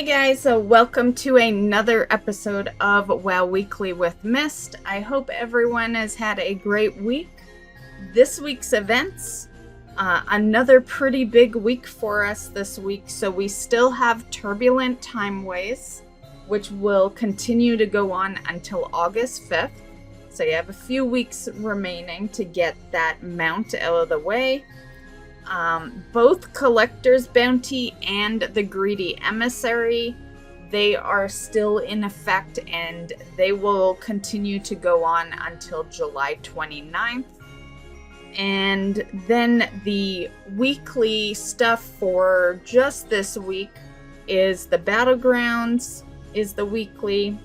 Hey guys, so welcome to another episode of WoW Weekly with Myst. I hope everyone has had a great week. This week's events, another pretty big week for us this week. So we still have Turbulent Timeways, which will continue to go on until August 5th. So you have a few weeks remaining to get that mount out of the way. Both Collector's Bounty and the Greedy Emissary, they are still in effect and they will continue to go on until July 29th. And then the weekly stuff for just this week is the Battlegrounds is the weekly.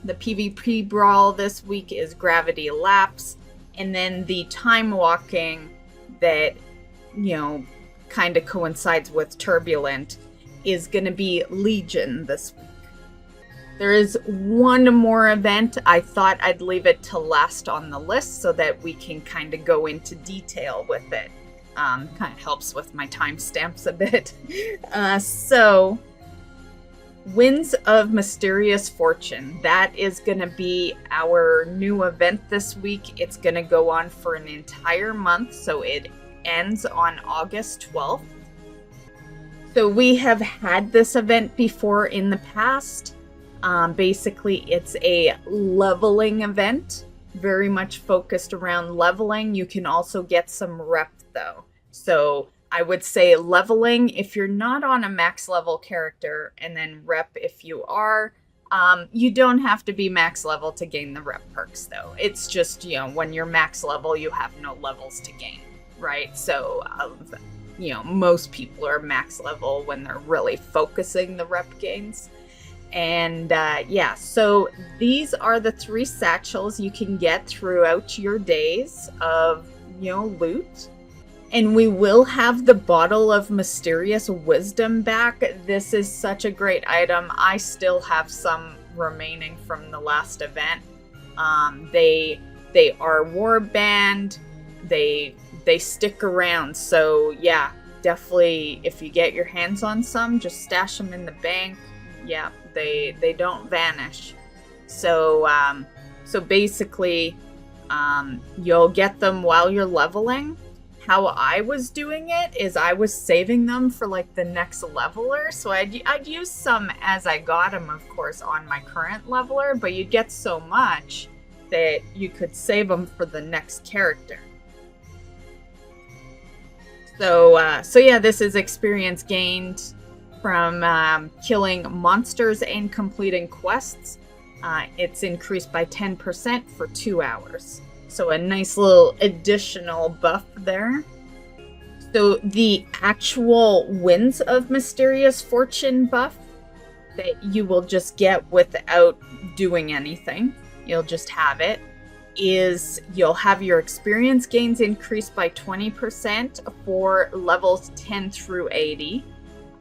The PvP Brawl this week is Gravity Lapse. And then the Time Walking that kind of coincides with Turbulent is going to be Legion this week. There is one more event. I thought I'd leave it to last on the list so that we can kind of go into detail with it. Kind of helps with my timestamps a bit. So, Winds of Mysterious Fortune. That is going to be our new event this week. It's going to go on for an entire month, so it ends on August 12th. So we have had this event before in the past. Basically, it's a leveling event, very much focused around leveling. You can also get some rep though. So I would say leveling if you're not on a max level character, and then rep if you are. You don't have to be max level to gain the rep perks though. It's just, when you're max level, you have no levels to gain. Right, so most people are max level when they're really focusing the rep gains. And so these are the 3 satchels you can get throughout your days of loot. And we will have the Bottle of Mysterious Wisdom back. This is such a great item. I still have some remaining from the last event. They are warband. They stick around, so yeah, definitely if you get your hands on some, just stash them in the bank. Yeah, they don't vanish. So basically, you'll get them while you're leveling. How I was doing it is I was saving them for like the next leveler, so I'd use some as I got them, of course, on my current leveler, but you'd get so much that you could save them for the next character. So yeah, this is experience gained from killing monsters and completing quests. It's increased by 10% for 2 hours. So a nice little additional buff there. So the actual Winds of Mysterious Fortune buff that you will just get without doing anything, you'll just have it, is you'll have your experience gains increased by 20% for levels 10 through 80.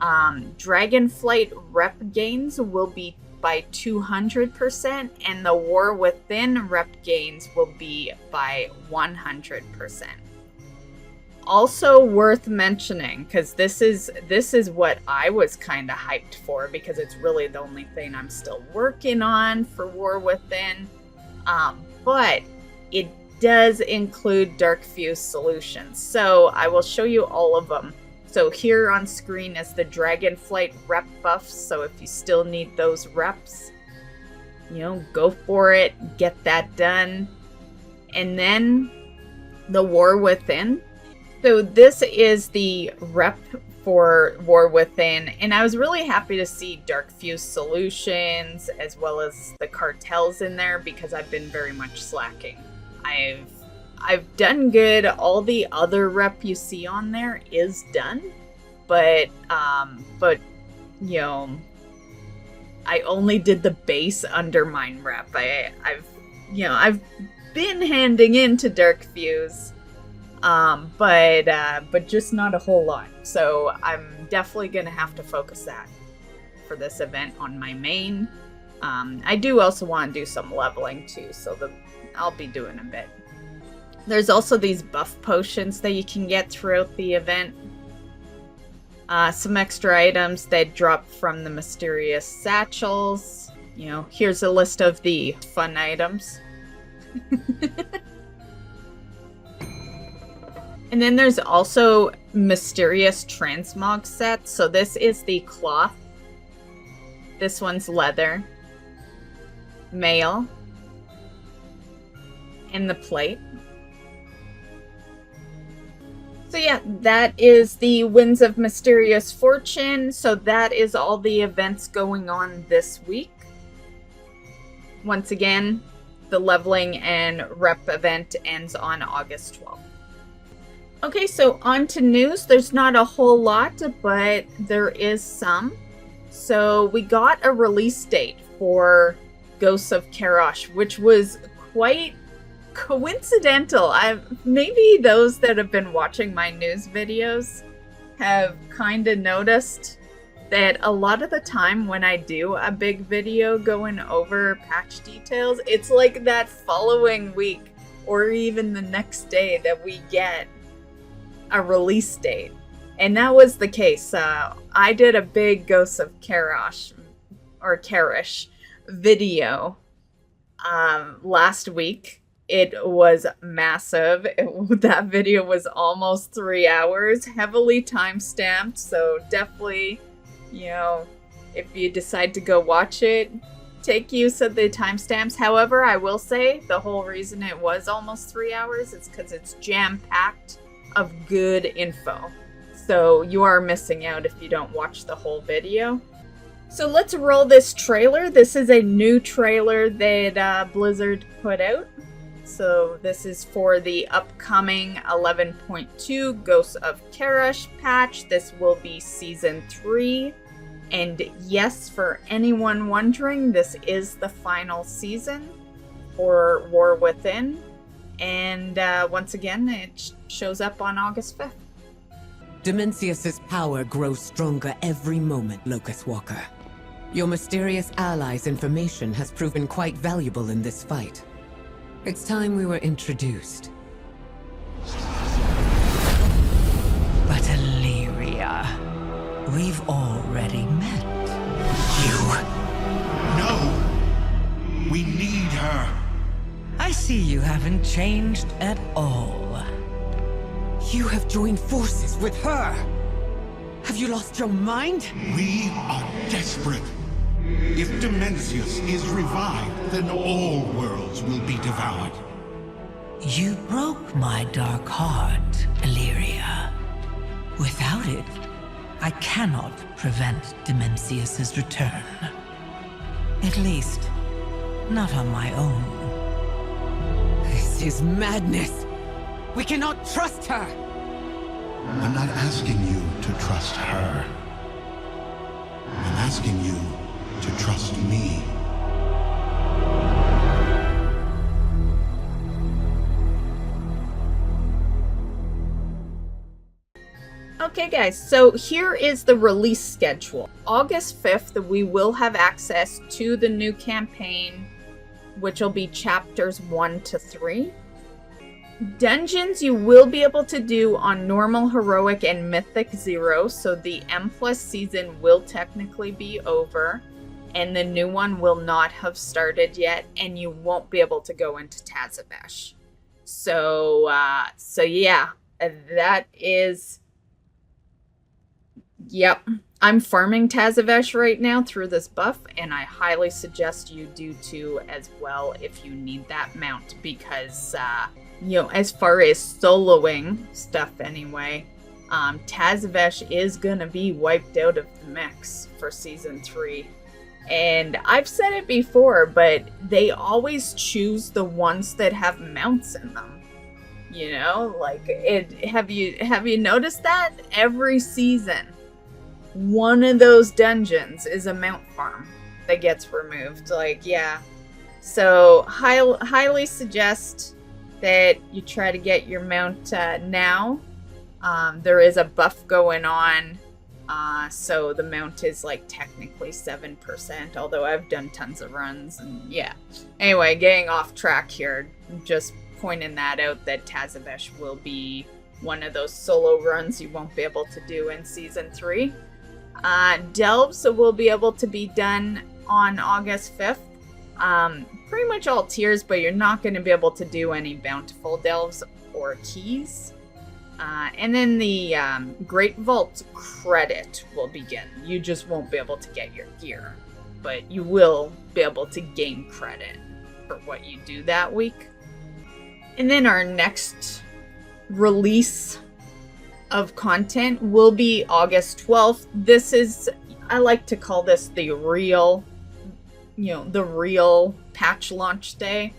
Dragonflight rep gains will be by 200%, and the War Within rep gains will be by 100%. Also worth mentioning, because this is what I was kind of hyped for, because it's really the only thing I'm still working on for War Within. But it does include Dark Fuse solutions. So I will show you all of them. So here on screen is the Dragonflight rep buffs. So if you still need those reps, go for it, get that done. And then the War Within. So this is the rep for War Within, and I was really happy to see Dark Fuse solutions as well as the cartels in there because I've been very much slacking. I've done good. All the other rep you see on there is done, but I only did the base Undermine rep. I've been handing into Dark Fuse. But just not a whole lot. So I'm definitely going to have to focus that for this event on my main. I do also want to do some leveling too, so I'll be doing a bit. There's also these buff potions that you can get throughout the event. Some extra items that drop from the mysterious satchels. You know, here's a list of the fun items. And then there's also mysterious transmog sets. So this is the cloth. This one's leather. Mail. And the plate. So yeah, that is the Winds of Mysterious Fortune. So that is all the events going on this week. Once again, the leveling and rep event ends on August 12th. Okay, so on to news. There's not a whole lot, but there is some. So we got a release date for Ghosts of Karesh, which was quite coincidental. Maybe those that have been watching my news videos have kind of noticed that a lot of the time when I do a big video going over patch details, it's like that following week or even the next day that we get a release date. And that was the case. I did a big Ghosts of Karesh video last week. It was massive. That video was almost 3 hours, heavily time-stamped, so definitely, you know, if you decide to go watch it, take use of the timestamps. However, I will say the whole reason it was almost 3 hours is because it's jam-packed of good info. So you are missing out if you don't watch the whole video. So let's roll this trailer. This is a new trailer that Blizzard put out. So this is for the upcoming 11.2 Ghosts of Karesh patch. This will be Season 3. And yes, for anyone wondering, this is the final season for War Within. And once again, it shows up on August 5th. Dimensius's power grows stronger every moment, Locust Walker. Your mysterious ally's information has proven quite valuable in this fight. It's time we were introduced. But Illyria, we've already met. No! We need her! I see you haven't changed at all. You have joined forces with her! Have you lost your mind? We are desperate. If Dimensius is revived, then all worlds will be devoured. You broke my dark heart, Illyria. Without it, I cannot prevent Dimensius's return. At least, not on my own. This is madness! We cannot trust her! I'm not asking you to trust her. I'm asking you to trust me. Okay guys, so here is the release schedule. August 5th, we will have access to the new campaign, which will be chapters 1 to 3. Dungeons you will be able to do on normal, heroic, and mythic 0, so the M+ season will technically be over, and the new one will not have started yet, and you won't be able to go into Tazavesh. So yeah, that is... Yep, I'm farming Tazavesh right now through this buff, and I highly suggest you do too as well if you need that mount, because, you know, as far as soloing stuff anyway, Tazavesh is gonna be wiped out of the mix for Season 3. And I've said it before, but they always choose the ones that have mounts in them. You know, like, have you noticed that? Every season, one of those dungeons is a mount farm that gets removed. Like, yeah. So, highly suggest that you try to get your mount now. There is a buff going on, so the mount is like technically 7%, although I've done tons of runs, and yeah. Anyway, getting off track here, just pointing that out that Tazavesh will be one of those solo runs you won't be able to do in Season 3. Delves will be able to be done on August 5th. Pretty much all tiers, but you're not going to be able to do any bountiful delves or keys. And then the Great Vault credit will begin. You just won't be able to get your gear, but you will be able to gain credit for what you do that week. And then our next release of content will be August 12th. This is, I like to call this the real patch launch day,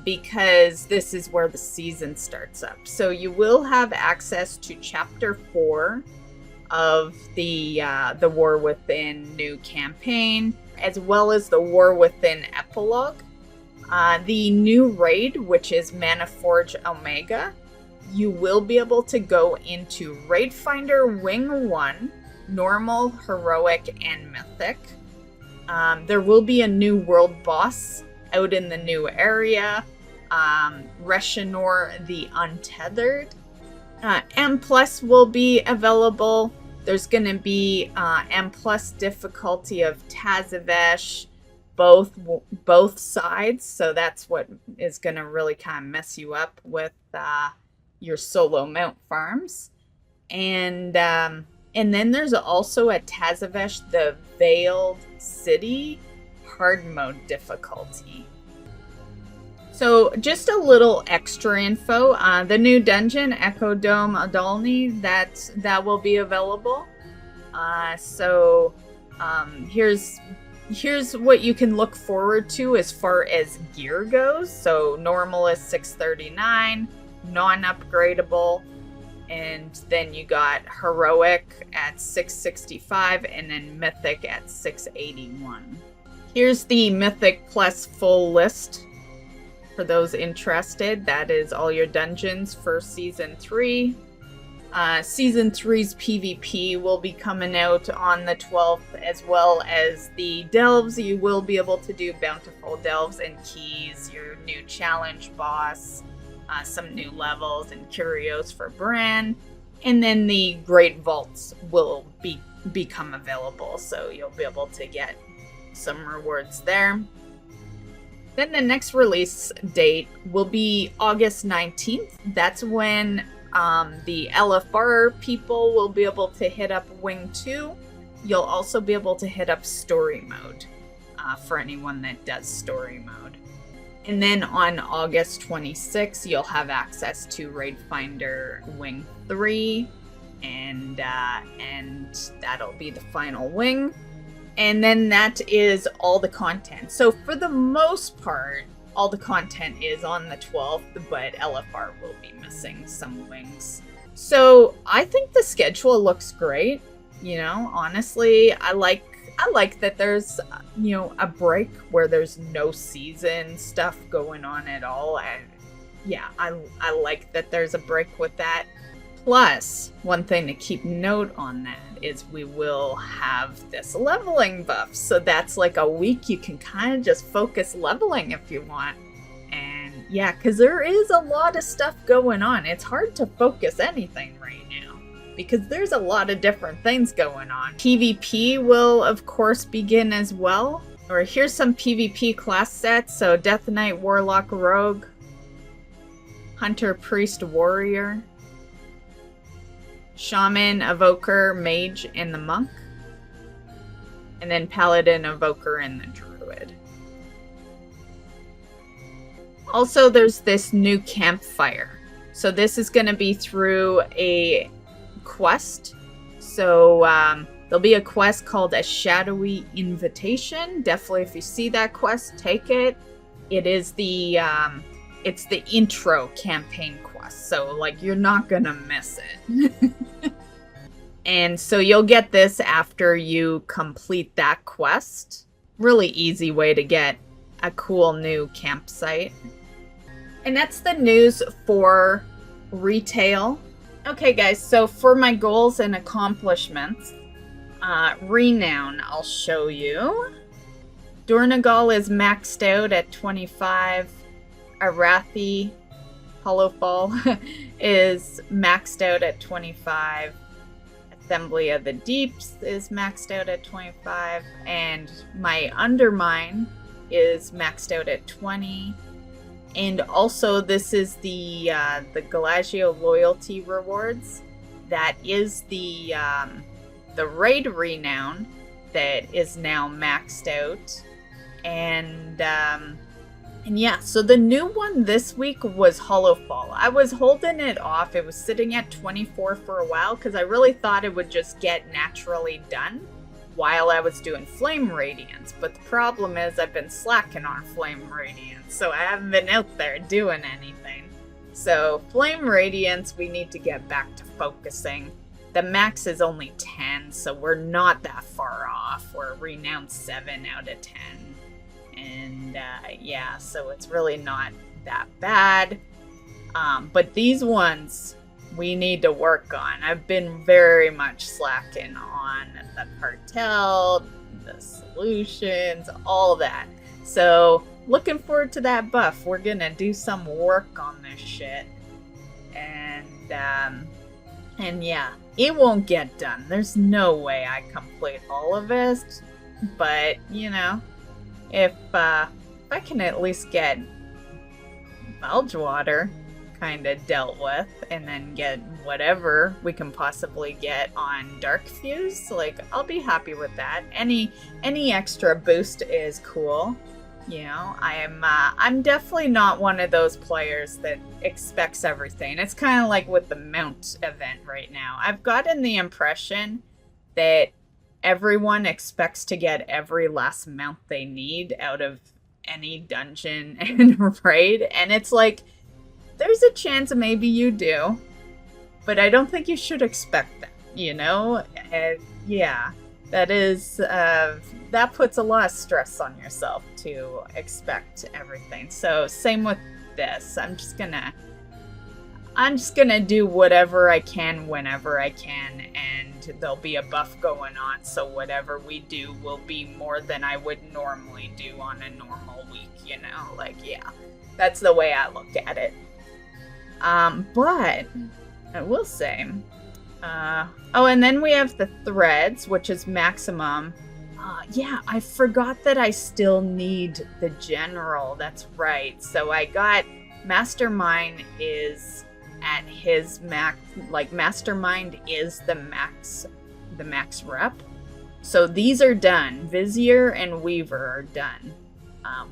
because this is where the season starts up. So you will have access to Chapter 4 of the War Within new campaign, as well as the War Within epilogue. The new raid, which is Manaforge Omega, you will be able to go into Raid Finder Wing 1, Normal, Heroic, and Mythic. There will be a new world boss out in the new area, Reshinor the Untethered. M Plus will be available. There's going to be M Plus difficulty of Tazavesh, both sides, so that's what is going to really kind of mess you up with your solo mount farms. And then there's also a Tazavesh the Veiled City hard mode difficulty. So just a little extra info. The new dungeon, Echo Dome Adalni, that will be available. Here's what you can look forward to as far as gear goes. So normal is 639, non-upgradable, and then you got heroic at 665, and then mythic at 681. Here's the Mythic Plus full list for those interested. That is all your dungeons for Season 3. Season 3's PvP will be coming out on the 12th, as well as the delves. You will be able to do bountiful delves and keys, your new challenge boss, some new levels and curios for Bran. And then the Great Vaults will become available, so you'll be able to get some rewards there. Then the next release date will be August 19th. That's when the LFR people will be able to hit up Wing 2. You'll also be able to hit up Story Mode for anyone that does Story Mode. And then on August 26th, you'll have access to Raid Finder Wing 3, and that'll be the final wing. And then that is all the content. So for the most part, all the content is on the 12th, but LFR will be missing some wings. So I think the schedule looks great. Honestly, I like that there's, a break where there's no season stuff going on at all. I like that there's a break with that. Plus, one thing to keep note on that is we will have this leveling buff. So that's like a week you can kind of just focus leveling if you want. And yeah, because there is a lot of stuff going on. It's hard to focus anything right now because there's a lot of different things going on. PvP will, of course, begin as well. Or here's some PvP class sets. So Death Knight, Warlock, Rogue, Hunter, Priest, Warrior, Shaman, Evoker, Mage, and the Monk. And then Paladin, Evoker, and the Druid. Also, there's this new campfire. So this is going to be through a quest. So there'll be a quest called A Shadowy Invitation. Definitely, if you see that quest, take it. It is it's the intro campaign quest. So, you're not going to miss it. And so you'll get this after you complete that quest. Really easy way to get a cool new campsite. And that's the news for retail. Okay guys, so for my goals and accomplishments, Renown I'll show you. Dornagal is maxed out at 25. Arathi Hollowfall is maxed out at 25. Assembly of the Deeps is maxed out at 25. And my Undermine is maxed out at 20. And also this is the Galagio loyalty rewards. That is the raid renown that is now maxed out. And yeah, so the new one this week was Hollowfall. I was holding it off. It was sitting at 24 for a while because I really thought it would just get naturally done while I was doing Flame Radiance. But the problem is I've been slacking on Flame Radiance, so I haven't been out there doing anything. So Flame Radiance, we need to get back to focusing. The max is only 10, so we're not that far off. We're renowned 7 out of 10. And yeah, so it's really not that bad. But these ones we need to work on. I've been very much slacking on the cartel, the solutions, all that. So looking forward to that buff. We're gonna do some work on this shit. And yeah, it won't get done. There's no way I complete all of it. But, you know, if I can at least get Belgewater kind of dealt with, and then get whatever we can possibly get on Dark Fuse, like, I'll be happy with that. Any extra boost is cool. You know, I'm definitely not one of those players that expects everything. It's kind of like with the mount event right now. I've gotten the impression that everyone expects to get every last mount they need out of any dungeon and raid, and it's like, there's a chance maybe you do, but I don't think you should expect that, you know? Yeah, that is, that puts a lot of stress on yourself to expect everything. So same with this. I'm just gonna do whatever I can whenever I can, and there'll be a buff going on, so whatever we do will be more than I would normally do on a normal week, you know? Like, yeah, that's the way I look at it. But I will say, oh, and then we have the threads, which is maximum. Yeah, I forgot that I still need the general. That's right. So I got Mastermind is at his max, like Mastermind is the max rep. So these are done. Vizier and Weaver are done.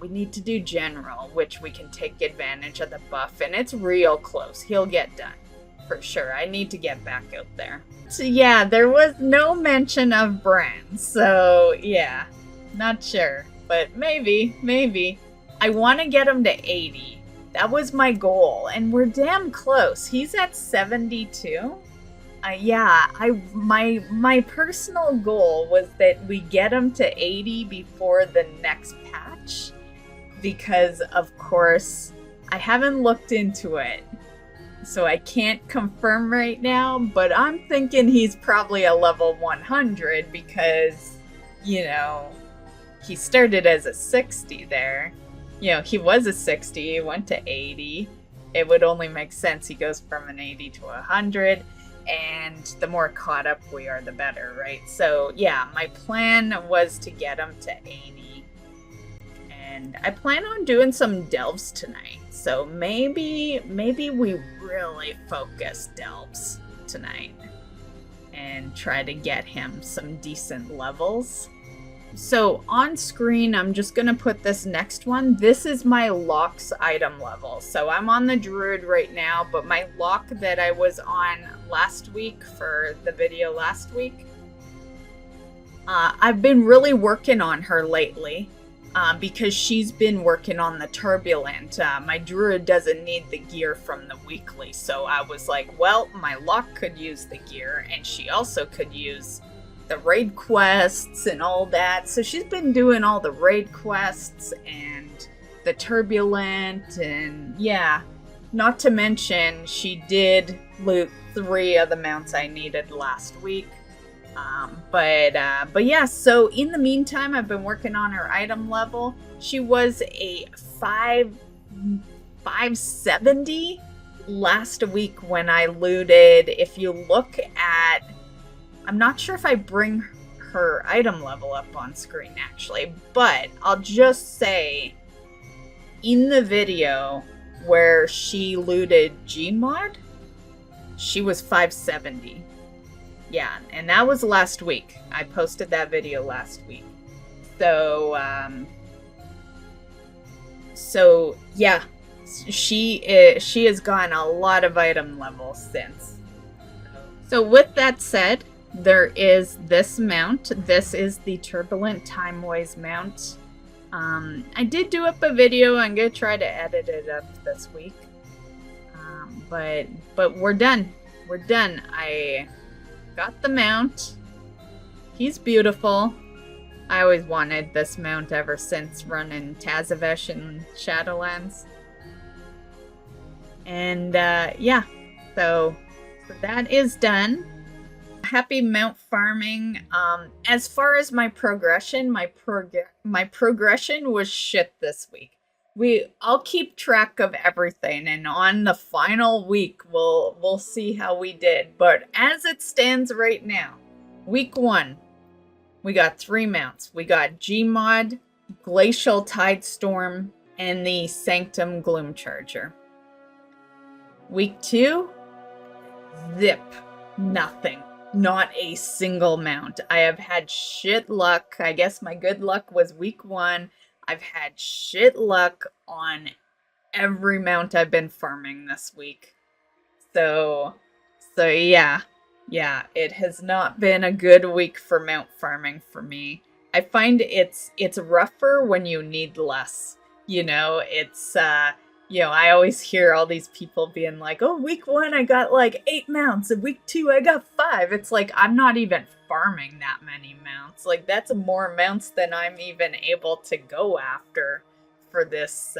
We need to do General, which we can take advantage of the buff, and it's real close. He'll get done, for sure. I need to get back out there. So yeah, there was no mention of Bran, so yeah, not sure. But maybe. I want to get him to 80. That was my goal, and we're damn close. He's at 72. Yeah, my personal goal was that we get him to 80 before the next patch, because of course I haven't looked into it, so I can't confirm right now, but I'm thinking he's probably a level 100 because, you know, he started as a 60 there. You know, he was a 60, he went to 80. It would only make sense he goes from an 80 to 100. And the more caught up we are, the better, right? So yeah, my plan was to get him to 80. And I plan on doing some delves tonight. So maybe we really focus delves tonight and try to get him some decent levels. So on screen, I'm just going to put this next one. This is my locks item level. So I'm on the Druid right now, but my lock that I was on last week for the video last week, I've been really working on her lately because she's been working on the Turbulent. My Druid doesn't need the gear from the weekly. So I was like, well, my lock could use the gear, and she also could use the raid quests and all that. So she's been doing all the raid quests and the Turbulent, and yeah, not to mention she did loot 3 of the mounts I needed last week. But yeah, so in the meantime, I've been working on her item level. She was a 570 last week when I looted, if you look at, I'm not sure if I bring her item level up on screen actually, but I'll just say in the video where she looted Gmod, she was 570. Yeah, and that was last week. I posted that video last week. So, yeah, she has gotten a lot of item levels since. So with that said, there is this mount. This is the Turbulent Timeways mount. I did do up a video. I'm gonna try to edit it up this week. But we're done. We're done. I got the mount. He's beautiful. I always wanted this mount ever since running Tazavesh in Shadowlands. And yeah, so that is done. Happy mount farming. As far as my progression, my progression was shit this week. I'll keep track of everything, and on the final week we'll see how we did. But as it stands right now, week 1, we got 3 mounts. We got Gmod, Glacial Tidestorm, and the Sanctum Gloomcharger. Week 2, zip, nothing. Not a single mount. I have had shit luck. I guess my good luck was week 1. I've had shit luck on every mount I've been farming this week. So yeah, it has not been a good week for mount farming for me. I find it's rougher when you need less. You know, it's you know, I always hear all these people being like, oh, week 1 I got like 8 mounts, and week 2 I got 5. It's like, I'm not even farming that many mounts. Like, that's more mounts than I'm even able to go after for this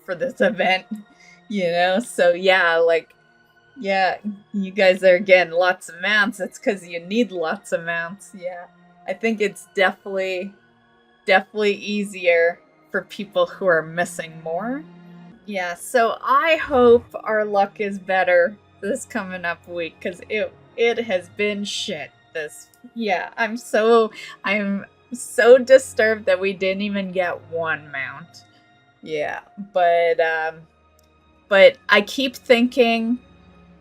event, you know? So yeah, like, yeah, you guys are getting lots of mounts. It's because you need lots of mounts. Yeah, I think it's definitely easier for people who are missing more. Yeah, so I hope our luck is better this coming up week, because it has been shit this. Yeah, I'm so disturbed that we didn't even get 1 mount. Yeah, but I keep thinking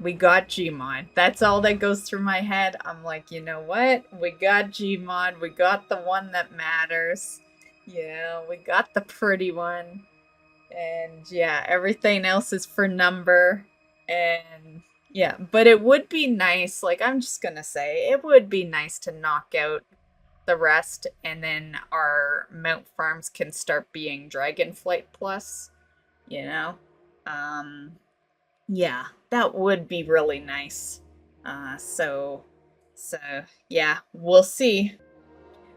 we got Gmod. That's all that goes through my head. I'm like, you know what? We got Gmod. We got the one that matters. Yeah, we got the pretty one. And yeah, everything else is for number. And yeah, but it would be nice, like, I'm just gonna say, it would be nice to knock out the rest, and then our mount farms can start being Dragonflight Plus, you know? Yeah, that would be really nice. So yeah, we'll see.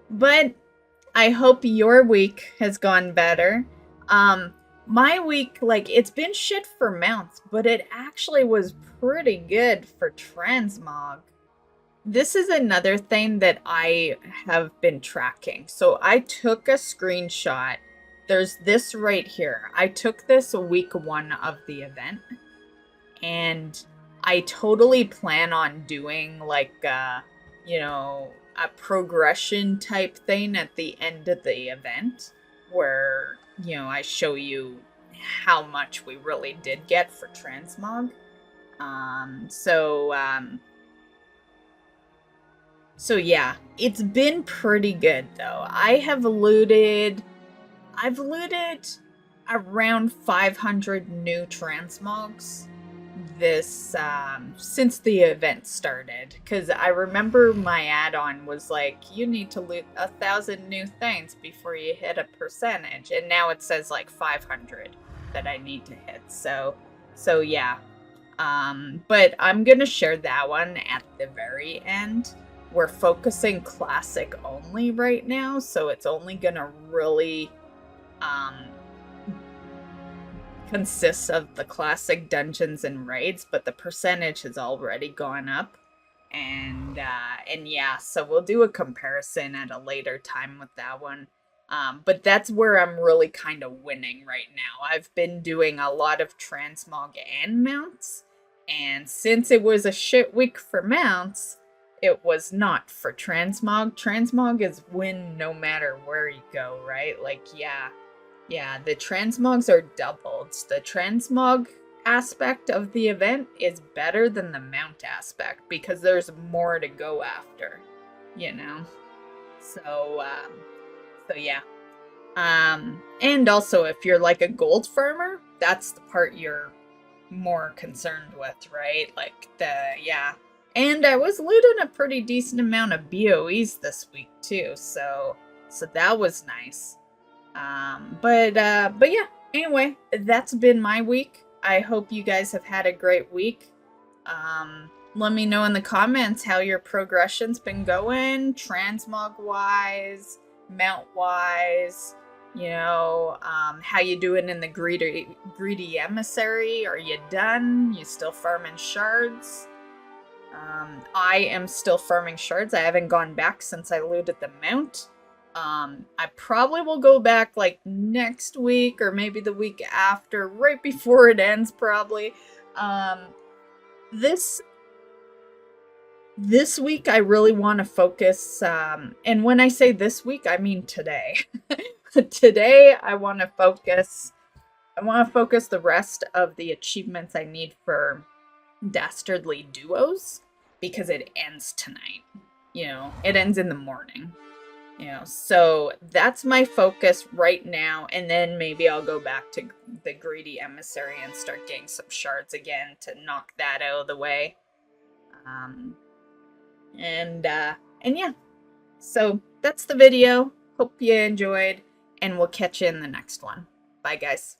But I hope your week has gone better. My week, like, it's been shit for mounts, but it actually was pretty good for transmog. This is another thing that I have been tracking. So I took a screenshot. There's this right here. I took this week 1 of the event, and I totally plan on doing like you know, a progression type thing at the end of the event where, you know, I show you how much we really did get for transmog. So yeah, it's been pretty good though. I've looted around 500 new transmogs this since the event started, because I remember my add-on was like, you need to loot 1,000 new things before you hit a percentage, and now it says like 500 that I need to hit. So yeah, but I'm gonna share that one at the very end. We're focusing classic only right now, so it's only gonna really consists of the classic dungeons and raids, but the percentage has already gone up, and yeah, so we'll do a comparison at a later time with that one. But that's where I'm really kind of winning right now. I've been doing a lot of transmog and mounts, and since it was a shit week for mounts, it was not for transmog. Transmog is win no matter where you go, right? Like, yeah, the transmogs are doubled. The transmog aspect of the event is better than the mount aspect because there's more to go after, you know? So yeah. And also if you're like a gold farmer, that's the part you're more concerned with, right? Like yeah. And I was looting a pretty decent amount of BOEs this week too, so that was nice. But yeah, anyway, that's been my week. I hope you guys have had a great week. Let me know in the comments how your progression's been going, transmog wise, mount wise, you know, how you doing in the greedy emissary. Are you done? You still farming shards? I am still farming shards. I haven't gone back since I looted the mount. I probably will go back like next week or maybe the week after, right before it ends probably. This week I really want to focus, and when I say this week, I mean today. Today I want to focus the rest of the achievements I need for Dastardly Duos, because it ends tonight. You know, it ends in the morning. You know, so that's my focus right now, and then maybe I'll go back to the Greedy Emissary and start getting some shards again to knock that out of the way. And yeah, so that's the video. Hope you enjoyed, and we'll catch you in the next one. Bye, guys.